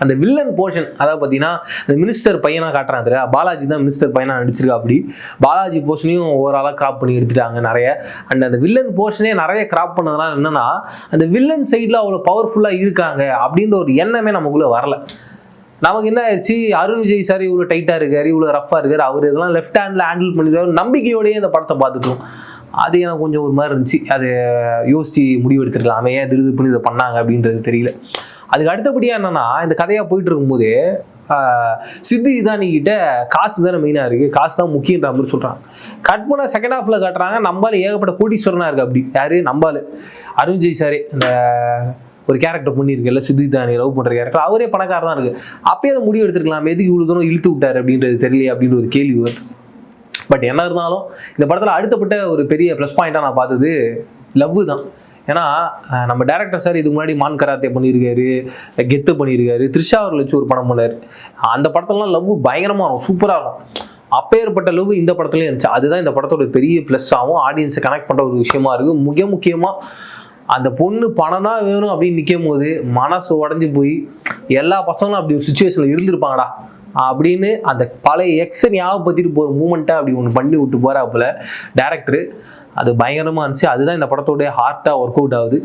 அந்த villain portion அதாவது பார்த்தீங்கன்னா இந்த மினிஸ்டர் பையனாக காட்டுறாங்க தெரியா, பாலாஜி தான் மினிஸ்டர் பையனாக நடிச்சிருக்கா. அப்படி பாலாஜி போர்ஷனையும் ஓவராலாக கிராப் பண்ணி எடுத்துட்டாங்க நிறைய. அண்ட் அந்த வில்லன் போர்ஷனே நிறைய கிராப் பண்ணதுனால என்னன்னா அந்த வில்லன் சைடில் அவ்வளோ பவர்ஃபுல்லாக இருக்காங்க அப்படின்ற ஒரு எண்ணமே நமக்குள்ளே வரல. நமக்கு என்ன ஆயிடுச்சு, அருண் விஜய் சார் இவ்வளோ டைட்டாக இருக்காரு, இவ்வளோ ரஃபாக இருக்காரு, அவர் இதெல்லாம் லெஃப்ட் ஹேண்டில் ஹேண்டில் பண்ணிடுவார் நம்பிக்கையோடய இந்த படத்தை பார்த்துட்டோம். அது எனக்கு கொஞ்சம் ஒரு மாதிரி இருந்துச்சு. அது யோசிச்சு முடிவு எடுத்துருக்கலாம், அவன் ஏன் திருது பண்ணி இதை பண்ணாங்க அப்படின்றது தெரியல. அதுக்கு அடுத்தபடியாக என்னன்னா இந்த கதையாக போயிட்டு இருக்கும்போது சித்து இதானி கிட்ட காசு தானே மெயினாக இருக்குது, காசு தான் முக்கியன்ற மாதிரி சொல்கிறாங்க. கட் பண்ண செகண்ட் ஹாஃபில் காட்டுறாங்க நம்பால் ஏகப்பட்ட கோடீஸ்வரனாக இருக்குது. அப்படி யாரு நம்பால் அருண் விஜய் சாரே இந்த ஒரு கேரக்டர் பண்ணியிருக்கல சித்து இதானி லவ் பண்ணுற கேரக்டர், அவரே பணக்கார தான் இருக்குது. அப்பயே அதை முடிவு எடுத்துருக்கலாம், எதுக்கு இவ்வளோ தூரம் இழுத்து விட்டார் அப்படின்றது தெரியல அப்படின்ற ஒரு கேள்வி வருது. பட் என்ன இருந்தாலும் இந்த படத்தில் அடுத்தப்பட்ட ஒரு பெரிய ப்ளஸ் பாயிண்ட்டாக நான் பார்த்தது லவ் தான். ஏன்னா நம்ம டேரக்டர் சார் இதுக்கு முன்னாடி மான் கராத்தே பண்ணியிருக்காரு, கெத்து பண்ணியிருக்காரு, த்ரிஷா அவர்கள் வச்சு ஒரு படம் பண்ணார். அந்த படத்துலலாம் லவ் பயங்கரமாக இருக்கும், சூப்பராக இருக்கும். அப்பேற்பட்ட லவ் இந்த படத்துலையும் இருந்துச்சு. அதுதான் இந்த படத்தோட பெரிய ப்ளஸ் ஆகும், ஆடியன்ஸை கனெக்ட் பண்ணுற ஒரு விஷயமா இருக்குது. முக்கியமாக அந்த பொண்ணு பணம் தான் வேணும் அப்படின்னு நிற்கும் போது மனசு உடஞ்சி போய் எல்லா பசங்களும் அப்படி ஒரு சுச்சுவேஷனில் இருந்திருப்பாங்கடா அப்படின்னு அந்த பழைய எக்ஸை ஞாபகப்படுத்திட்டு போகிற மூமெண்ட்டாக அப்படி ஒன்று பண்ணி விட்டு போகிறாப்புல டேரக்டரு. அது பயங்கரமாக இருந்துச்சு. அதுதான் இந்த படத்தோடைய ஹார்ட்டாக ஒர்க் அவுட் ஆகுது.